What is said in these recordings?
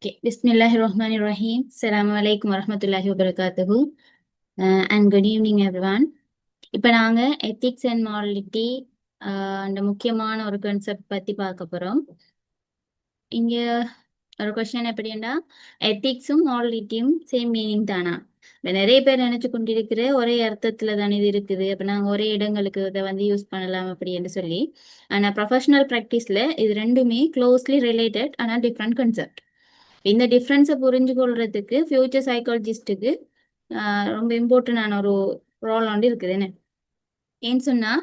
Okay. Bismillahirrahmanirrahim. Assalamu alaikum warahmatullahi wabarakatuhu. And good evening everyone. இப்போ நாங்க ethics and morality அந்த முக்கியமான ஒரு கான்செப்ட் பத்தி பார்க்க போறோம். இங்க ஒரு கொஸ்டின் எப்படின்னா, எத்திக்ஸும் மாரலிட்டியும் சேம் மீனிங் தானா? இப்போ நிறைய பேர் நினைச்சு கொண்டிருக்கிற ஒரே அர்த்தத்துல தானே இது இருக்குது, அப்ப நாங்க ஒரே இடங்களுக்கு இதை வந்து யூஸ் பண்ணலாம் அப்படின்னு சொல்லி. ஆனா ப்ரொஃபஷனல் ப்ராக்டிஸ்ல இது ரெண்டுமே க்ளோஸ்லி ரிலேட்டட், ஆனால் டிஃப்ரெண்ட் கான்செப்ட். இந்த டிஃப்ரென்ஸை புரிஞ்சு கொள்றதுக்கு ஃபியூச்சர் சைக்காலஜிஸ்ட்டுக்கு ரொம்ப இம்பார்ட்டண்டான ஒரு ரோல் வந்து இருக்குது. என்ன ஏன்னு சொன்னா,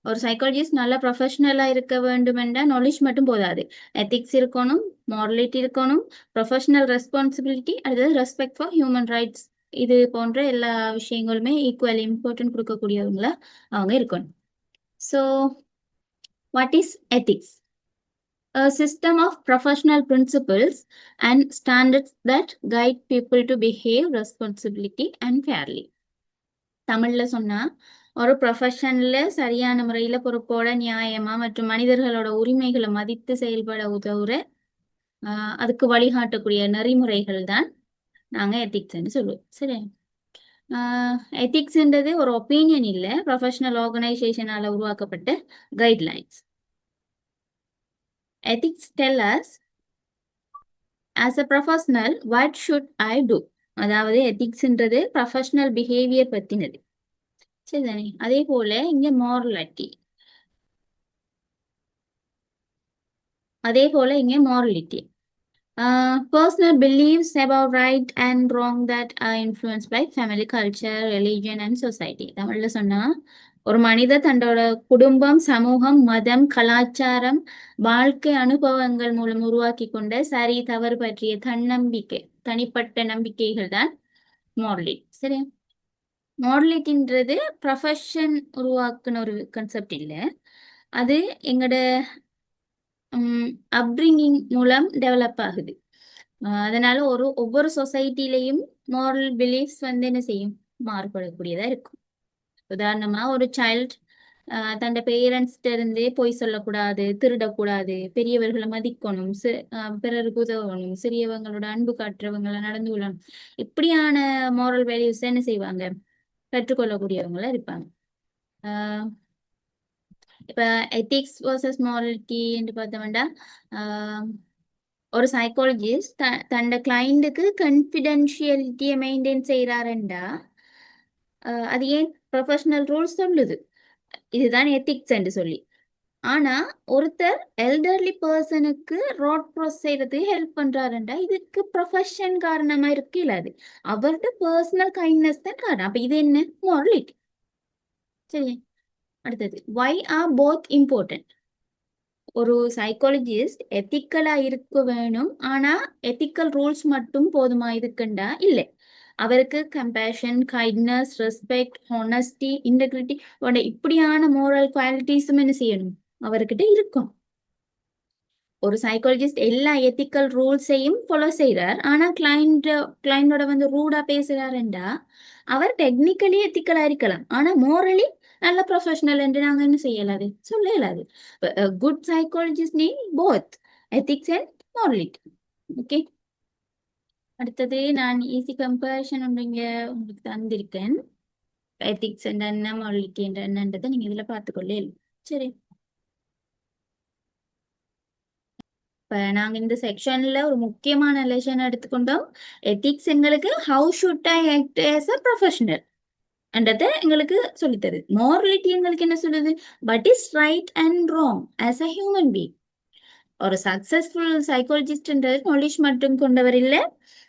ஒரு சைக்காலஜிஸ்ட் நல்ல ப்ரொஃபஷனலா இருக்க வேண்டுமென்றா நாலேஜ் மட்டும் போதாது, எத்திக்ஸ் இருக்கணும், மாரலிட்டி இருக்கணும், ப்ரொஃபஷனல் ரெஸ்பான்சிபிலிட்டி, அடுத்தது ரெஸ்பெக்ட் ஃபார் ஹியூமன் ரைட்ஸ், இது போன்ற எல்லா விஷயங்களுமே ஈக்குவல் இம்பார்ட்டன்ட் கொடுக்கக்கூடியவங்களா அவங்க இருக்கணும். So what is ethics? A system of professional principles and standards that guide people to behave responsibility and fairly. தமிழ்ல சொன்னா, ஒரு ப்ரொஃபஷன்ல சரியான முறையில பொறுப்போட நியாயமா மற்றும் மனிதர்களோட உரிமைகளை மதித்து செயல்பட உதவுற அதுக்கு வழிகாட்டக்கூடிய நெறிமுறைகள் தான் நாங்க எத்திக்ஸ்ன்னு சொல்லுவோம். சரி, எத்திக்ஸ்ன்றது ஒரு ஒப்பீனியன் இல்லை, ப்ரொஃபஷனல் ஆர்கனைசேஷனால உருவாக்கப்பட்ட guidelines. Ethics tell us as a professional what should I do. அதாவது எத்திக்ஸ்ன்றது ப்ரொஃபஷனல் பிஹேவியர் பத்தினது. சரிதானே? அதே போல இங்க morality, personal beliefs about right and wrong that are influenced by family, culture, religion and society. தமிழ்ல சொன்னா, ஒரு மனிதர் தன்னோட குடும்பம், சமூகம், மதம், கலாச்சாரம், வாழ்க்கை அனுபவங்கள் மூலம் உருவாக்கி கொண்ட சரி தவறு பற்றிய தன்னம்பிக்கை, தனிப்பட்ட நம்பிக்கைகள் தான் மாரலிட்டி. சரி, மாரலிட்டின்றது ப்ரொஃபஷன் உருவாக்குன ஒரு கான்செப்ட் இல்லை, அது எங்களோட அப்ரிங்கிங் மூலம் டெவலப் ஆகுது. அதனால ஒவ்வொரு சொசைட்டிலையும் மாரல் பிலீஃப்ஸ் வந்து என்ன செய்யும், மாறுபடக்கூடியதா இருக்கும். உதாரணமா, ஒரு சைல்ட் தன்னோட பேரண்ட்ஸ்ட இருந்தே பொய் சொல்லக்கூடாது, திருடக்கூடாது, பெரியவர்களை மதிக்கணும், பிறருக்கு உதவணும், சிறியவங்களோட அன்பு காட்டுறவங்களை நடந்து கொள்ளணும், இப்படியான மாரல் வேல்யூஸ் என்ன செய்வாங்க, கற்றுக்கொள்ளக்கூடியவங்களா இருப்பாங்க. இப்ப எத்திக்ஸ் வர்சஸ் மாரலிட்டி என்று பார்த்தோம்னா, ஒரு சைக்காலஜிஸ்ட் தன்னோட கிளைண்ட்டுக்கு கன்ஃபிடென்ஷியலிட்டியை மெயின்டைன் செய்யறாருண்டா அது ஏன் ப்ரொஃபஷனல் ரூல்ஸ் சொல்லுது, இதுதான் எத்திக்ஸ் என்று சொல்லி. ஆனா ஒருத்தர் எல்டர்லி பர்சனுக்கு ரோட் க்ராஸ் செய்யறதுக்கு ஹெல்ப் பண்றாருண்டா இதுக்கு ப்ரொஃபஷன் காரணமா இருக்கு இல்லாது, அவரோட பர்சனல் கைண்ட்னஸ் தான் காரணம். அப்ப இது என்ன, மாரலிட்டி. சரி, அடுத்தது why are both important. ஒரு சைக்காலஜிஸ்ட் எத்திக்கலா இருக்க வேணும், ஆனா எத்திக்கல் ரூல்ஸ் மட்டும் போதுமா இருக்குண்டா இல்லை, அவருக்கு compassion, kindness, respect, honesty, integrity போன்ற இப்படியான மோரல் குவாலிட்டிஸும் என்ன செய்யணும், அவர்கிட்ட இருக்கும். ஒரு சைக்காலஜிஸ்ட் எல்லா எத்திக்கல் ரூல்ஸையும் ஃபாலோ செய்யறார், ஆனா கிளைண்டோட வந்து ரூடா பேசுறாருண்டா அவர் டெக்னிக்கலி எத்திக்கலா இருக்கலாம், ஆனா மோரலி நல்ல ப்ரொஃபஷனல் என்று நாங்க என்ன செய்யலாது, சொல்ல இயலாது. Good psychologist need both ethics and morality. Okay, அடுத்தது நான் ஈஸி கம்பேரிஷன் இங்க உங்களுக்கு தந்திருக்கேன். எத்திக்ஸ் என்ற என்ன, மாரலிட்டி என்ற என்னன்றதை நீங்க இதுல பார்த்துக்கொள்ளே. சரி, இப்ப நாங்க இந்த செக்ஷன்ல ஒரு முக்கியமான லெசன் எடுத்துக்கொண்டோம். எத்திக்ஸ் எங்களுக்கு how should I act as a professional என்றதை எங்களுக்கு சொல்லித்தருது. மாரலிட்டி எங்களுக்கு என்ன சொல்லுது, but is right and wrong as a human being. ஒரு சக்சஸ்ஃபுல் சைக்காலஜிஸ்ட்ன்றது நாலேஜ் மட்டும் கொண்டவர் இல்லை,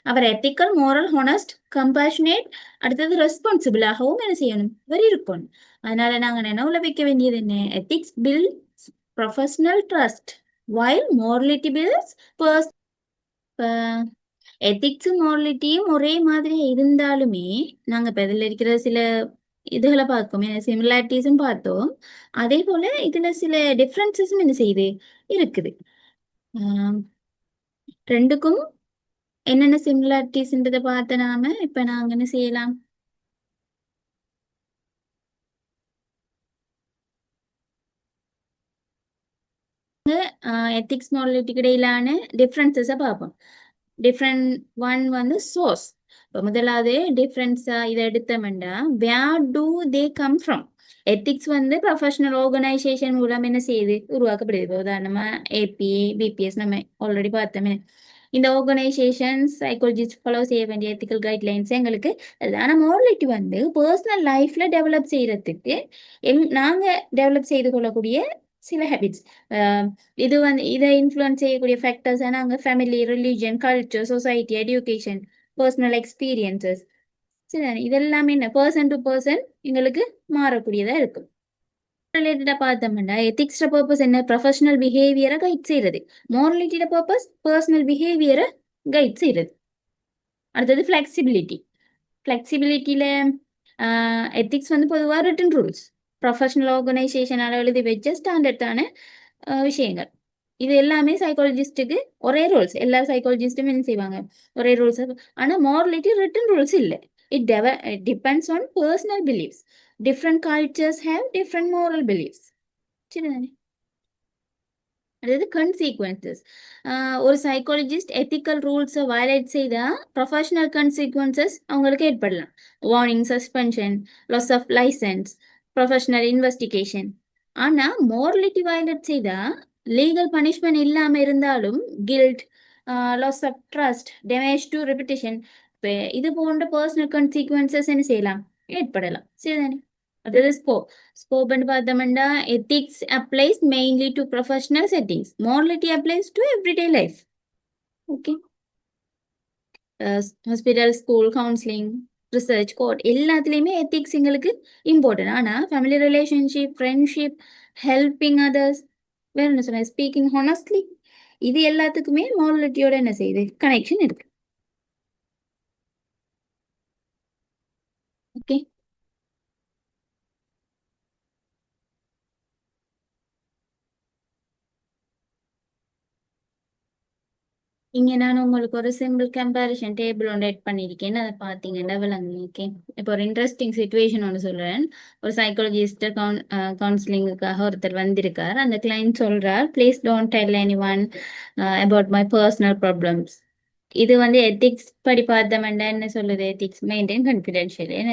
அவர் எத்திக்கல், மோரல், ஹானஸ்ட், கம்பேஷனேட், அடுத்தது ரெஸ்பான்சிபிளாகவும் என்ன செய்யணும், அவர் இருக்கணும். அதனால நாங்க நினைவுல வைக்க வேண்டியது என்ன, ethics builds professional trust while morality builds personal. எத்திக்ஸும் மாரலிட்டியும் ஒரே மாதிரி இருந்தாலுமே நாங்க இப்ப இதுல இருக்கிற சில இதுகளை பார்க்கோம், சிமிலாரிட்டிஸும் பார்த்தோம், அதே போல இதுல சில டிஃப்ரென்சஸும் என்ன செய்யுது, இருக்குது. ரெண்டுக்கும் என்னென்ன சிமிலாரிட்டிஸ்ன்றதை பார்த்த நாம இப்ப நாங்க என்ன செய்யலாம், எத்திக்ஸ் மாரலிட்டிக்கு இடையிலான டிஃப்ரென்சஸை பார்ப்போம். டிஃப்ரெண்ட் ஒன் வந்து சோர்ஸ். இப்போ முதலாவது டிஃப்ரென்ஸா இதை எடுத்தோம்னா where do they come from. Ethics வந்து ப்ரொஃபஷனல் ஆர்கனைசேஷன் மூலம் என்ன செய்யுது, உருவாக்கப்படுது. இப்போ உதாரணமா ஏபிஏ பிபிஎஸ் நம்ம ஆல்ரெடி பார்த்தோமே. இந்த ஆர்கனைசேஷன் சைக்காலஜிஸ்ட் ஃபாலோ செய்ய வேண்டிய எத்திக்கல் கைட்லைன்ஸ் எங்களுக்கு அதுதான். மோரலிட்டி வந்து பர்சனல் லைஃப்ல டெவலப் செய்யறதுக்கு நாங்க டெவலப் செய்து கொள்ளக்கூடிய சில ஹேபிட்ஸ். இது வந்து இதை இன்ஃப்ளூயன்ஸ் செய்யக்கூடிய ஃபேக்டர்ஸ் நாங்க family, religion, culture, society, education, personal experiences. சரி, இதெல்லாமே என்ன பர்சன் டு பர்சன் எங்களுக்கு மாறக்கூடியதா இருக்கும். ரிலேட்டடா பார்த்தோம்னா எத்திக்ஸ்ட பர்பஸ் என்ன, ப்ரொஃபஷனல் பிஹேவியரை கைட் செய்யறது. மோரலிட்டியோட பர்பஸ் பர்சனல் பிஹேவியரை கைட் செய்யறது. அடுத்தது ஃபிளெக்சிபிலிட்டி. ஃபிளெக்சிபிலிட்டியில எத்திக்ஸ் வந்து பொதுவாக ரிட்டன் ரூல்ஸ், ப்ரொஃபஷனல் ஆர்கனைசேஷனால எழுதி வச்ச ஸ்டாண்டர்டான விஷயங்கள். இது எல்லாமே சைக்காலஜிஸ்டுக்கு ஒரே ரூல்ஸ். எல்லா சைக்காலஜிஸ்டும் என்ன செய்வாங்க, ஒரே ரூல்ஸ். ஆனால் மோரலிட்டி ரிட்டன் ரூல்ஸ் இல்லை. It depends on personal beliefs. Different cultures have different moral beliefs. சரிதானே? அதாவது கன்சீக்வன்சஸ். ஒரு சைக்காலஜிஸ்ட் எத்திக்கல் ரூல்ஸை வயலேட் செய்தால் ப்ரொஃபஷனல் கன்சீக்வன்சஸ் அவங்களுக்கு ஏற்படலாம். Warning, suspension, loss of licence, professional investigation. ஆனால் மோரலிட்டி வயலேட் செய்தால் லீகல் பனிஷ்மெண்ட் இல்லாமல் இருந்தாலும் guilt, loss of trust, damage to reputation, இது போன்ற பர்சனல் கன்சீக்வன்சஸ் என்ன செய்யலாம், ஏற்படலாம். சரிதானே? அதாவது ஸ்கோப்னு பார்த்தோம்னா ethics applies mainly to professional settings, morality applies to everyday life. Okay. Hospital, school, counselling, research, court எல்லாத்துலேயுமே எத்திக்ஸ் எங்களுக்கு இம்பார்ட்டன்ட். ஆனால் family relationship, friendship, helping others, வேற என்ன சொன்ன, ஸ்பீக்கிங் ஹானஸ்ட்லி, இது எல்லாத்துக்குமே மோரலிட்டியோட என்ன செய்யுது, கனெக்ஷன் இருக்கு. ஓகே. இங்க நான் உங்களுக்கு ஒரு சிம்பிள் கம்பேரிஷன் டேபிள் ஒன்று எட் பண்ணியிருக்கேன். அதை பார்த்தீங்கன்னா விளங்கும். ஓகே. இப்போ ஒரு இன்ட்ரெஸ்டிங் சுச்சுவேஷன் ஒன்று சொல்றேன். ஒரு சைக்காலஜிஸ்ட் கவுன்சிலிங்குக்காக ஒருத்தர் வந்திருக்கார். அந்த கிளைண்ட் சொல்றார், please don't tell any one about my personal problems. இது வந்து எத்திக்ஸ் படி பார்த்தோம்னா என்ன சொல்லுது, எத்திக்ஸ் மெயின்டைன் கான்ஃபிடென்ஷியல்.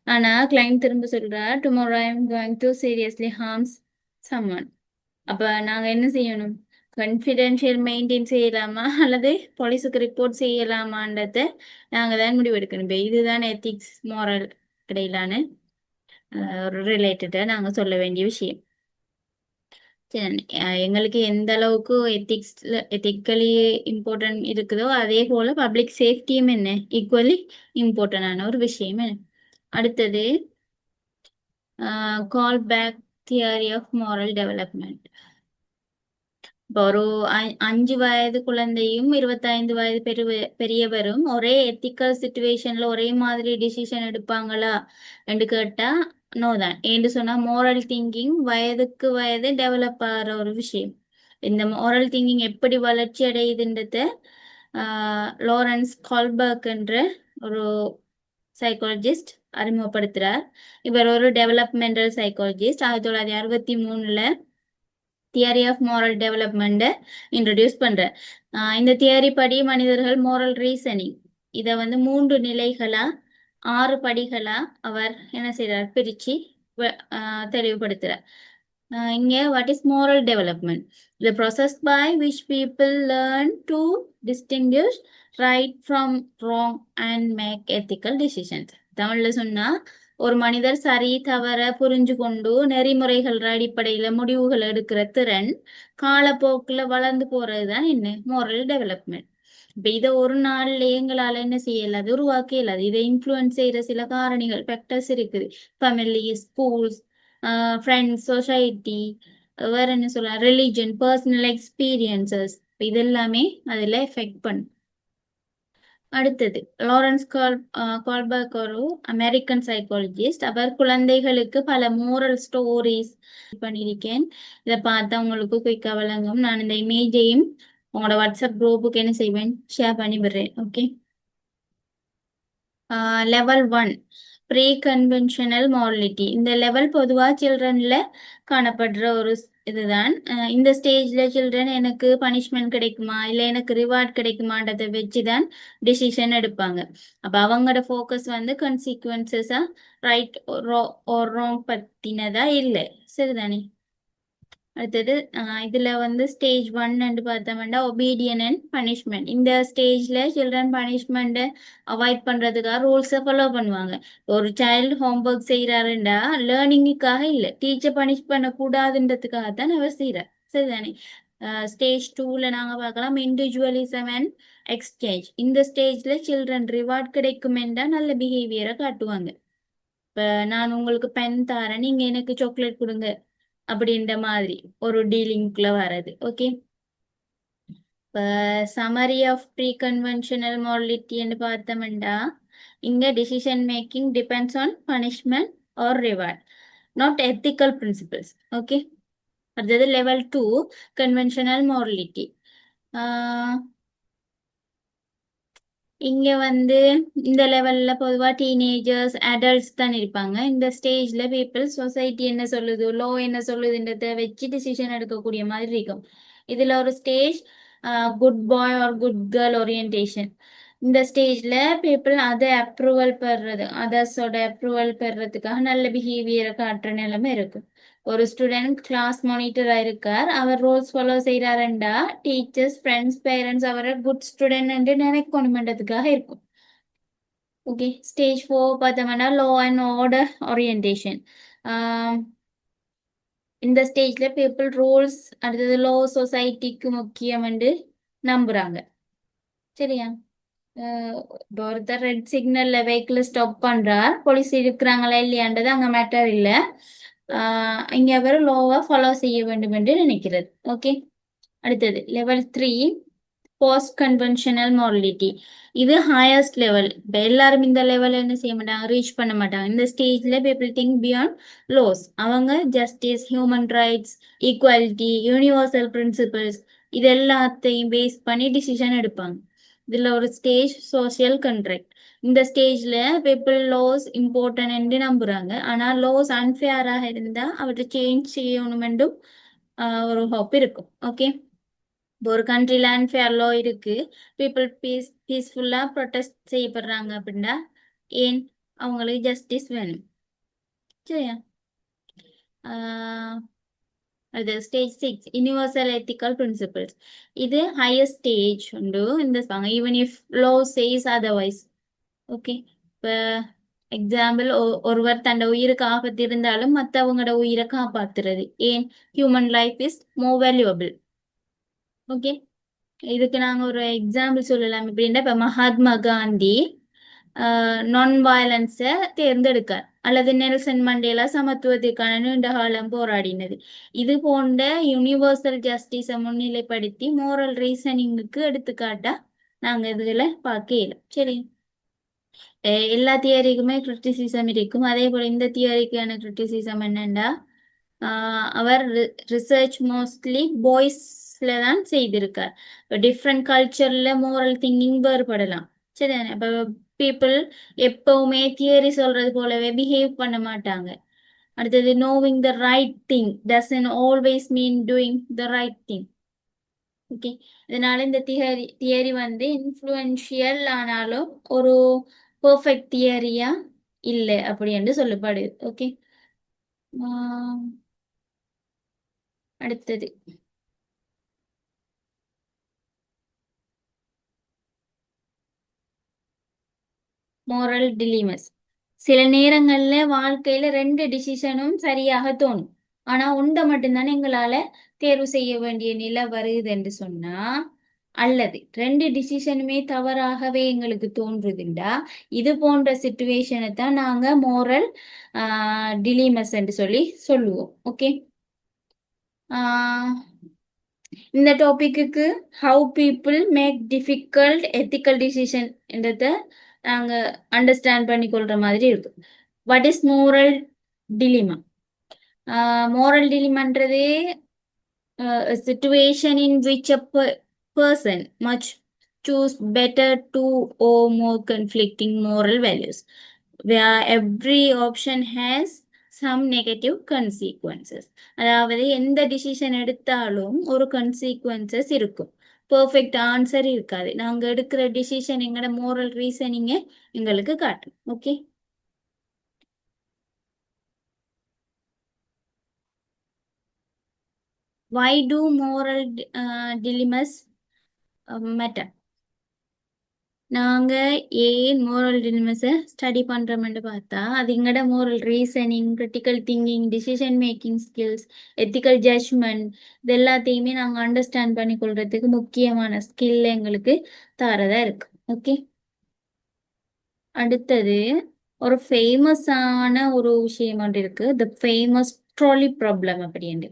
ஆனா கிளைண்ட் திரும்ப சொல்றார், tomorrow I am going to seriously harms someone. அப்ப நாங்க என்ன செய்யணும், கான்ஃபிடென்ஷியல் மெயின்டைன் செய்யலாமா அல்லது போலீஸுக்கு ரிப்போர்ட் செய்யலாமான்றத நாங்க தான் முடிவெடுக்கணும். இப்போ இதுதான் எத்திக்ஸ் மோரல் இடையிலான ஒரு ரிலேட்டடா நாங்க சொல்ல வேண்டிய விஷயம். சரி, எங்களுக்கு எந்த அளவுக்கு எத்திக்கலி இம்பார்ட்டன்ட் இருக்குதோ அதே போல பப்ளிக் சேஃப்டியும் என்ன ஈக்குவலி இம்பார்ட்டன்டான ஒரு விஷயம். அடுத்தது Kohlberg theory of moral development. இப்போ ஒரு 5 வயது குழந்தையும் 25 வயது பெரியவரும் ஒரே எத்திக்கல் சுச்சுவேஷன்ல ஒரே மாதிரி டிசிஷன் எடுப்பாங்களா என்று கேட்டா நோ தான். ஏன்னு சொன்னா மோரல் திங்கிங் வயதுக்கு வயது டெவலப் ஆகிற ஒரு விஷயம். இந்த மோரல் திங்கிங் எப்படி வளர்ச்சி அடையுதுன்றத லாரன்ஸ் கால்பர்க் என்ற ஒரு சைக்காலஜிஸ்ட் அறிமுகப்படுத்துறார். இவர் ஒரு developmental psychologist. 1963 theory of moral டெவலப்மெண்ட்டை இன்ட்ரடியூஸ் பண்ற. இந்த தியரி படி மனிதர்கள் moral ரீசனிங் இதை வந்து 3 நிலைகளா 6 படிகளா அவர் என்ன செய்யறார், பிரிச்சு தெளிவுபடுத்துறார். இங்க what is moral development? The process by which people learn to distinguish right from wrong and make ethical decisions. தமிழ்ல சொன்னா ஒரு மனிதர் சரி தவற புரிஞ்சு கொண்டு நெறிமுறைகள் அடிப்படையில முடிவுகள் எடுக்கிற திறன் காலப்போக்குல வளர்ந்து போறதுதான் என்ன moral development. இப்ப இதை ஒரு நாள்ல எங்களால என்ன செய்யலாது, உருவாக்க இயலாது. இதை இன்ஃப்ளூயன்ஸ் செய்யற சில காரணிகள், ஃபேக்டர்ஸ் இருக்குது. ஃபேமிலி, ஸ்கூல்ஸ், ஃப்ரெண்ட்ஸ், சொசைட்டி, வேற என்ன சொல்லலாம், ரிலிஜன், பர்சனல் எக்ஸ்பீரியன்சஸ், இதெல்லாமே அதுல எஃபெக்ட் பண்ணும். அடுத்தது லாரன்ஸ் கால்பர்க் ஒரு அமெரிக்கன் சைக்காலஜிஸ்ட். அவர் குழந்தைகளுக்கு பல மோரல் ஸ்டோரிஸ் பண்ணியிருக்கேன். இதை பார்த்தா உங்களுக்கு குயிக்கா விளங்கும். நான் இந்த இமேஜையும் உங்களோட வாட்ஸ்அப் குரூப்புக்கு என்ன செய்வேன், ஷேர் பண்ணி விடுறேன். Okay. Level 1 pre conventional morality. இந்த லெவல் பொதுவாக சில்ட்ரன்ல காணப்படுற ஒரு இதுதான். இந்த ஸ்டேஜ்ல சில்ட்ரன் எனக்கு பனிஷ்மெண்ட் கிடைக்குமா இல்ல எனக்கு ரிவார்ட் கிடைக்குமான்றதை வச்சுதான் டிசிஷன் எடுப்பாங்க. அப்ப அவங்களோட ஃபோக்கஸ் வந்து கன்சிக்வன்சஸா ரைட் ஒரு ராங் பத்தினதா இல்லை. சரிதானே? அடுத்தது இதுல வந்து ஸ்டேஜ் 1 பார்த்தோம்னா ஒபீடியன் அண்ட் பனிஷ்மெண்ட். இந்த ஸ்டேஜ்ல சில்ட்ரன் பனிஷ்மெண்ட்டை அவாய்ட் பண்றதுக்காக ரூல்ஸை ஃபாலோ பண்ணுவாங்க. ஒரு சைல்டு ஹோம்ஒர்க் செய்யறாருண்டா லேர்னிங்குக்காக இல்லை, டீச்சர் பனிஷ் பண்ணக்கூடாதுன்றதுக்காக தான் அவர் செய்யறார். சரிதானே? ஸ்டேஜ் 2ல நாங்க பார்க்கலாம் இண்டிவிஜுவலிசம் அண்ட் எக்ஸ்சேஞ்ச். இந்த ஸ்டேஜ்ல சில்ட்ரன் ரிவார்ட் கிடைக்கும் என்றால் நல்ல பிஹேவியரை காட்டுவாங்க. இப்ப நான் உங்களுக்கு பென் தரேன், நீங்க எனக்கு சாக்லேட் கொடுங்க அப்படின்ற மாதிரி ஒரு டீலிங்குள்ள வர்றது. ஓகே. இப்போ சமரி ஆஃப் ப்ரீ கன்வென்ஷனல் மாரலிட்டின்னு பார்த்தோம்னா இங்க decision making depends on punishment or reward, not ethical principles. Okay. அடுத்தது லெவல் 2 கன்வென்ஷனல் மாரலிட்டி. இங்க வந்து இந்த லெவல்ல பொதுவா டீனேஜர்ஸ் அடல்ட்ஸ் தான் இருப்பாங்க. இந்த ஸ்டேஜ்ல பீப்புள் சொசைட்டி என்ன சொல்லுது, லோ என்ன சொல்லுதுன்றத வச்சு டிசிஷன் எடுக்கக்கூடிய மாதிரி இருக்கும். இதுல ஒரு stage good boy are good girl orientation. இந்த ஸ்டேஜ்ல பீப்புள் அதை அப்ரூவல் பெறுறது, அதர்ஸோட அப்ரூவல் பெறுறதுக்காக நல்ல பிஹேவியரை காட்டுற நிலைமை இருக்கும். ஒரு ஸ்டூடெண்ட் கிளாஸ் மானிட்டரா இருக்கார், அவர் ரூல்ஸ் ஃபாலோ செய்யறாருண்டா டீச்சர்ஸ் ஃப்ரெண்ட்ஸ் பேரண்ட்ஸ் அவரை குட் ஸ்டூடெண்ட் நினைக்கணுமென்றதுக்காக இருக்கும். ஓகே. ஸ்டேஜ் 4 பார்த்தோம்னா லோ அண்ட் ஆர்டர் ஓரியன்டேஷன். இந்த ஸ்டேஜ்ல பீப்புள் ரூல்ஸ் அடுத்தது லோ சொசைட்டிக்கு முக்கியம் என்று நம்புறாங்க. சரியா? இப்போ ஒருத்தர் ரெட் சிக்னல்ல வெஹிக்கிள் ஸ்டாப் பண்றார், போலீஸ் இருக்கிறாங்களா இல்லையான்றது அங்க மேட்டர் இல்லை. இங்க அவர் லோவா ஃபாலோ செய்ய வேண்டும் என்று நினைக்கிறது. ஓகே. அடுத்தது லெவல் 3 போஸ்ட் கன்வென்ஷனல் மாரலிட்டி. இது ஹையஸ்ட் லெவல். இப்போ எல்லாரும் இந்த லெவல் என்ன செய்ய மாட்டாங்க, ரீச் பண்ண மாட்டாங்க. இந்த ஸ்டேஜ்ல பீப்புள் திங்க் பியாண்ட் லோஸ். அவங்க justice, human rights, equality, universal principles இது எல்லாத்தையும் பேஸ் பண்ணி டிசிஷன் எடுப்பாங்க. இதுல ஒரு ஸ்டேஜ் சோசியல் கண்ட்ராக்ட். இந்த ஸ்டேஜ்ல பீப்புள் லோஸ் இம்பார்ட்டன்ட் என்று நம்புறாங்க. ஆனா லோஸ் அன்ஃபேராக இருந்தா அவற்றை சேஞ்ச் செய்யணும் என்றும் ஒரு ஹோப் இருக்கும். ஓகே. இப்போ ஒரு கண்ட்ரில அன்ஃபேர் லோ இருக்கு, பீப்புள் பீஸ்ஃபுல்லா ப்ரொடெஸ்ட் செய்யப்படுறாங்க அப்படின்னா ஏன் அவங்களுக்கு ஜஸ்டிஸ் வேணும். சரியா? அது ஸ்டேஜ் 6 யூனிவர்சல் எத்திக்கல் பிரின்சிபிள்ஸ். இது ஹையஸ்ட் ஸ்டேஜ் உண்டு இந்த even if law says otherwise. Okay. இப்போ எக்ஸாம்பிள் ஒருவர் தன்னோட உயிருக்கு ஆபத்து இருந்தாலும் மற்றவங்களோட உயிரை காப்பாத்துறது. ஏன் human life is more valuable. Okay. இதுக்கு நாங்க ஒரு எக்ஸாம்பிள் சொல்லலாம். எப்படின்னா இப்போ மகாத்மா காந்தி நான் வயலன்ஸை தேர்ந்தெடுக்கார், அல்லது நெல்சன் மண்டேலா சமத்துவத்திற்கான நீண்ட காலம் போராடினது. இது போன்ற யூனிவர்சல் ஜஸ்டிஸை முன்னிலைப்படுத்தி மோரல் ரீசனிங்குக்கு எடுத்துக்காட்டா நாங்க இதுல பார்க்கல. சரி. எல்லா தியரிக்குமே கிரிட்டிசிசம் இருக்கும். அதே போல இந்த தியரிக்கான கிரிட்டிசிசம் என்னன்னா அவர் ரிசர்ச் மோஸ்ட்லி பாய்ஸ்ல தான் செய்திருக்கார். டிஃப்ரெண்ட் கல்ச்சர்ல மோரல் திங்கிங் வேறுபடலாம். சரிதானே? அப்ப பீப்புள் எப்பவுமே தியரி சொல்றது போலவே பிஹேவ் பண்ண மாட்டாங்க. அடுத்தது knowing the right thing doesn't always mean doing the right thing. Okay. இதனால இந்த தியரி வந்து இன்ஃப்ளூயன்ஷியல் ஆனாலும் ஒரு பெர்ஃபெக்ட் தியரியா இல்லை அப்படி என்று சொல்லப்படுது. ஓகே. அடுத்தது மோரல் டிலிமஸ். சில நேரங்கள்ல வாழ்க்கையில 2 டிசிஷனும் சரியாக தோணும், ஆனா ஒன்றை மட்டும்தானே எங்களால தேர்வு செய்ய வேண்டிய நிலை வருது என்று சொன்னா, அல்லது 2 டிசிஷனுமே தவறாகவே எங்களுக்கு தோன்றுதுண்டா, இது போன்ற சிச்சுவேஷனை தான் நாங்க மோரல் டிலிமஸ் என்று சொல்லி சொல்லுவோம். ஓகே. இந்த topic how people make difficult ethical decision என்றத நாங்க அண்டர்ஸ்டாண்ட் பண்ணி கொள்ற மாதிரி இருக்கு. What is moral dilemma? Moral டிலிமான்றது situation in which a person much choose better two or more conflicting moral values, where every option has some negative consequences. அதாவது எந்த decision எடுத்தாலும் ஒரு consequences இருக்கும். பெர்ஃபெக்ட் ஆன்சர் இருக்காது. நாங்க எடுக்கிற டிசிஷன் எங்களோட மோரல் ரீசனிங்க எங்களுக்கு காட்டும். Okay, why do moral dilemmas matter? நாங்க ஏன் மோரல் டிலமஸை ஸ்டடி பண்றோம்னு பார்த்தா அது எங்களோட moral reasoning, critical thinking, decision making skills, ethical judgement இது எல்லாத்தையுமே நாங்கள் அண்டர்ஸ்டாண்ட் பண்ணி கொள்றதுக்கு முக்கியமான ஸ்கில் எங்களுக்கு தரதா இருக்கு. ஓகே, அடுத்தது ஒரு ஃபேமஸான ஒரு விஷயம் ஒன்று இருக்கு, த ஃபேமஸ் ட்ராலி ப்ராப்ளம் அப்படின்ட்டு.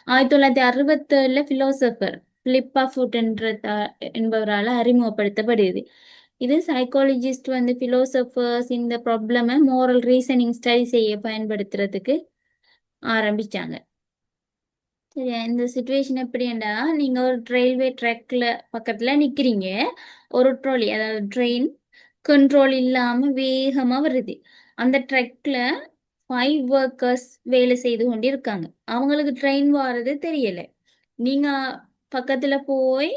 1967 பிலோசபர் பிலிப்பா ஃபுட் என்பவரால் அறிமுகப்படுத்தப்படுது. இது சைக்காலஜிஸ்ட் வந்து பிலோசபர்ஸ் இந்த ப்ராப்ளமை மோரல் ரீசனிங் ஸ்டடி செய்ய பயன்படுத்துறதுக்கு ஆரம்பிச்சாங்க. சரியா, இந்த சுச்சுவேஷன் எப்படின்னா, நீங்க ஒரு ரயில்வே ட்ராக்ல பக்கத்துல நிக்கிறீங்க, ஒரு ட்ராலி அதாவது ட்ரெயின் கண்ட்ரோல் இல்லாம வேகமா வருது. அந்த ட்ரக்ல 5 ஒர்க்கர்ஸ் வேலை செய்து கொண்டு இருக்காங்க. அவங்களுக்கு ட்ரெயின் வாரது தெரியல. நீங்க பக்கத்துல போய்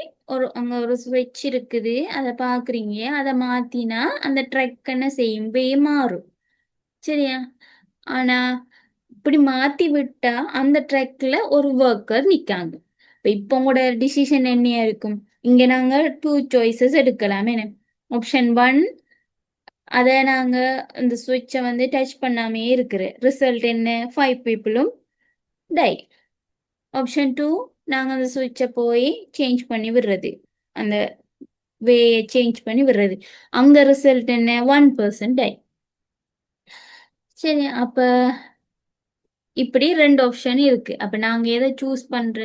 அங்க ஒரு ஸ்விட்ச் இருக்குது, அதை பாக்குறீங்க. அதை மாத்தினா அந்த ட்ரக் என்ன செய்யும், மாறும். சரியா, ஆனா இப்படி மாத்தி விட்டா அந்த ட்ரக்ல ஒரு ஒர்க்கர் நிக்காங்க. இப்போ உங்களோட டிசிஷன் என்னையா இருக்கும்? இங்க நாங்க 2 சாய்ஸஸ் எடுக்கலாம். என்ன ஆப்ஷன் 1, அதை நாங்க இந்த சுவிட்சை வந்து டச் பண்ணாமே இருக்கிற ரிசல்ட் என்ன, 5 பீப்புளும் டை. ஆப்ஷன் 2, நாங்க அந்த சுவிட்சை போய் சேஞ்ச் பண்ணி விடுறது, அந்த வேயை சேஞ்ச் பண்ணி விடுறது. அங்க ரிசல்ட் என்ன, 1% டை. சரி, அப்ப இப்படி 2 ஆப்ஷன் இருக்கு. அப்ப நாங்க எதை சூஸ் பண்ற?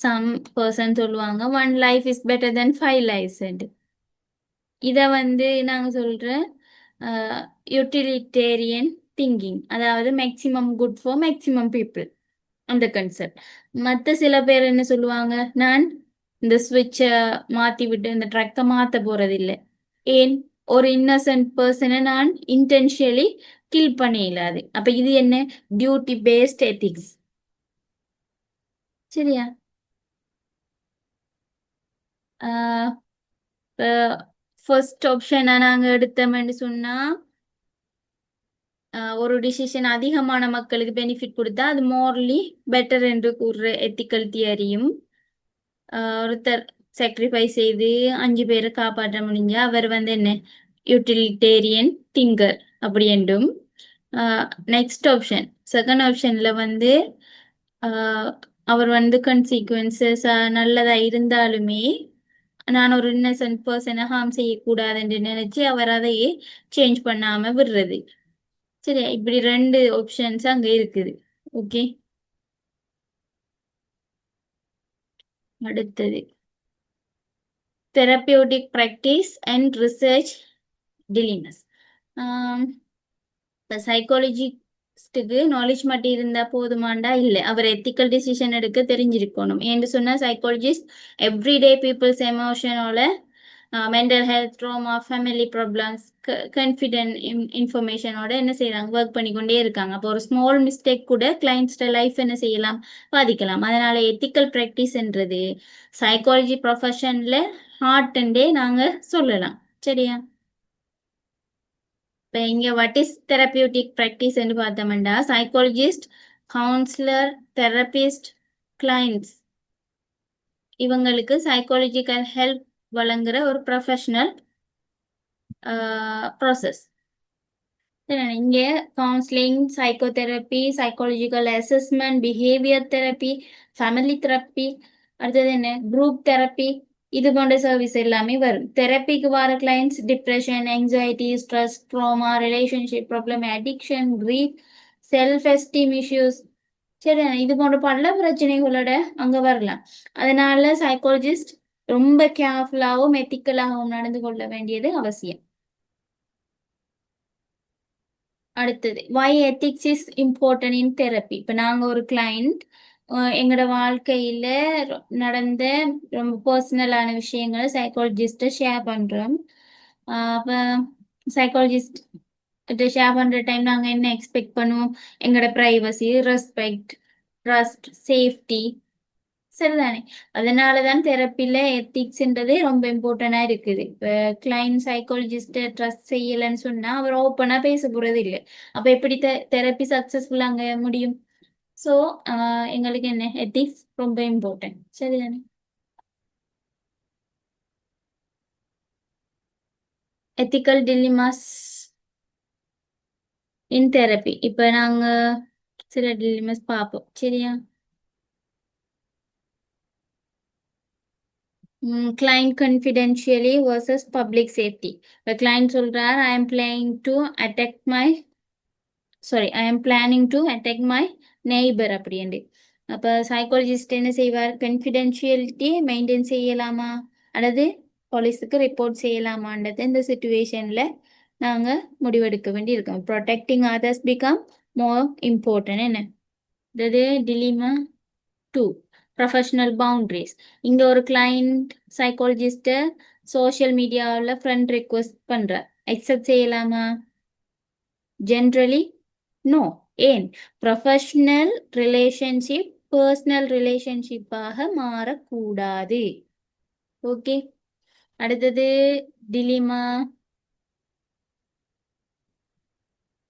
சம் பர்சன் சொல்லுவாங்க 1 life is better than 5 lives. இத வந்து நாங்க சொல்ற யூட்டிலிட்டேரியன் திங்கிங், அதாவது maximum good for maximum people, அந்த கன்செப்ட். மற்ற சில பேர் என்ன சொல்லுவாங்க, நான் இந்த ஸ்விட்சை மாத்தி விட்டு இந்த ட்ரக்கை மாத்த போறதில்லை. ஏன், ஒரு இன்னசென்ட் பர்சனை நான் இன்டென்ஷியலி கில் பண்ண இல்லாது. அப்ப இது என்ன, டியூட்டி பேஸ்ட் எத்திக்ஸ். சரியா, ஃபர்ஸ்ட் ஆப்ஷனை நாங்க எடுத்தோம்னு சொன்னா, ஒரு டிசிஷன் அதிகமான மக்களுக்கு பெனிஃபிட் கொடுத்தா அது மோரலி பெட்டர் என்று கூறுற எத்திக்கல் தியரியும், ஒருத்தர் சாக்ரிஃபைஸ் செய்து 5 பேரை காப்பாற்ற முடிஞ்சா அவர் வந்து என்ன, யூட்டிலிட்டேரியன் திங்கர் அப்படி என்றும். நெக்ஸ்ட் ஆப்ஷன், செகண்ட் ஆப்ஷன்ல வந்து அவர் வந்து கன்சீக்வன்சஸ் நல்லதா இருந்தாலுமே நான் ஒரு இன்னசென்ட் பர்சனை ஹார்ம் செய்யக்கூடாதுன்னு நினைச்சு அவர் அதையே சேஞ்ச் பண்ணாம விடுறது. சரி, இப்படி 2 ஆப்ஷன்ஸ் அங்க இருக்குது. ஓகே, அடுத்தது தெரப்பியூட்டிக் ப்ராக்டிஸ் அண்ட் ரிசர்ச் டிலிமஸ். இப்போ சைக்காலஜிஸ்டுக்கு நாலேஜ் மட்டும் இருந்தா போதுமாண்டா இல்லை, அவர் எத்திக்கல் டிசிஷன் எடுக்க தெரிஞ்சிருக்கணும். ஏன்னு சொன்னா சைக்காலஜிஸ்ட் எவ்ரிடே பீப்புள்ஸ் எமோஷனோட mental health, trauma, family problems, confident இன்ஃபர்மேஷனோட என்ன செய்யறாங்க, ஒர்க் பண்ணிக்கொண்டே இருக்காங்க. அப்போ ஒரு ஸ்மால் மிஸ்டேக் கூட கிளைண்ட்ஸ்ட லைஃப் என்ன செய்யலாம், பாதிக்கலாம். அதனால எத்திக்கல் ப்ராக்டிஸ்ன்றது சைக்காலஜி ப்ரொஃபஷன்ல ஹார்ட்ண்டே நாங்க சொல்லலாம். சரியா, இப்போ இங்க வாட் இஸ் தெரப்பியூட்டிக் ப்ராக்டிஸ்ன்னு பார்த்தோம்னா, சைக்காலஜிஸ்ட், கவுன்சிலர், தெரபிஸ்ட், கிளைண்ட்ஸ் இவங்களுக்கு சைக்காலஜிக்கல் ஹெல்ப் வழங்குற ஒரு ப்ரொஃபஷனல் ப்ராசஸ். இங்க counselling, psychotherapy, psychological assessment, behaviour therapy, family therapy, அடுத்தது என்ன, குரூப் தெரப்பி, இது போன்ற சர்வீஸ் எல்லாமே வரும். தெரப்பிக்கு வர clients depression, anxiety, stress, drama, relationship problem, addiction, grief, self esteem issues, சரி, இது போன்ற பல பிரச்சனைகளோட அங்க வரலாம். அதனால சைக்காலஜிஸ்ட் ரொம்ப கேர்ஃபுல்லாகவும் எத்திக்கலாகவும் நடந்து கொள்ள வேண்டியது அவசியம். அடுத்தது, why ethics is important in therapy. இப்போ நாங்கள் ஒரு கிளைண்ட் எங்களோட வாழ்க்கையில நடந்த ரொம்ப பர்சனலான விஷயங்களை சைக்காலஜிஸ்ட்டை ஷேர் பண்றோம். அப்போ சைக்காலஜிஸ்ட் கிட்ட ஷேர் பண்ற டைம் நாங்க என்ன எக்ஸ்பெக்ட் பண்ணுவோம்? எங்களோட பிரைவசி, ரெஸ்பெக்ட், ட்ரஸ்ட், சேஃப்டி, சரிதானே? அதனாலதான் தெரப்பில எத்திக்ஸ்ன்றதே ரொம்ப இம்பார்ட்டண்டா இருக்குது. இப்ப கிளைண்ட் சைக்காலஜிஸ்ட ட்ரஸ்ட் செய்யலன்னு சொன்னா அவர் ஓப்பனா பேச போறது இல்லை. அப்ப எப்படி தெரப்பி சக்சஸ்ஃபுல்லா அங்க முடியும்? ஸோ எங்களுக்கு என்ன எத்திக்ஸ் ரொம்ப இம்பார்ட்டன்ட், சரிதானே? எத்திக்கல் டிலிமாஸ் இன் தெரப்பி. இப்ப நாங்க சில டிலிமாஸ் பார்ப்போம், சரியா? client confidentially versus public safety. The client சொல்றார், I am planning to attack my I am planning to attack my neighbor அப்படின்ட்டு. அப்ப சைக்காலஜிஸ்ட் என்ன செய்வார்? கன்ஃபிடென்ஷியலிட்டி மெயின்டைன் செய்யலாமா அல்லது போலீஸுக்கு ரிப்போர்ட் செய்யலாமான்றது இந்த சுச்சுவேஷன்ல நாங்க முடிவெடுக்க வேண்டி இருக்கோம். Protecting others become more important. என்ன டிலிமா 2, ப்ரொஃபஷனல் பவுண்டரிஸ். இங்க ஒரு கிளைண்ட் சைக்காலஜிஸ்ட சோஷியல் மீடியாவில் ஃப்ரெண்ட் ரிக்வெஸ்ட் பண்ற, அக்செப்ட் செய்யலாமா? Generally no. ஏன்? ப்ரொஃபஷனல் ரிலேஷன்ஷிப் பர்சனல் ரிலேஷன்ஷிப்பாக மாறக்கூடாது. ஓகே, அடுத்தது டிலிமா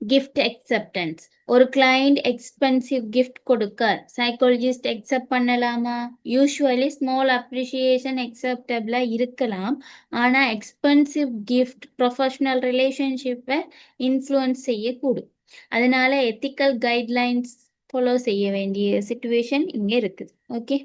கிஃப்ட் அக்செப்டன்ஸ். ஒரு கிளைண்ட் எக்ஸ்பென்சிவ் கிஃப்ட் கொடுக்க சைக்காலஜிஸ்ட் அக்செப்ட் பண்ணலாமா? யூஸ்வலி ஸ்மால் அப்ரிசியேஷன் அக்செப்டபிளா இருக்கலாம். ஆனா எக்ஸ்பென்சிவ் கிஃப்ட் ப்ரொஃபஷனல் ரிலேஷன்ஷிப்பை இன்ஃப்ளூயன்ஸ் செய்யக்கூடும். அதனால எத்திக்கல் கைட்லைன்ஸ் ஃபாலோ செய்ய வேண்டிய சுச்சுவேஷன் இங்க இருக்குது. ஓகே.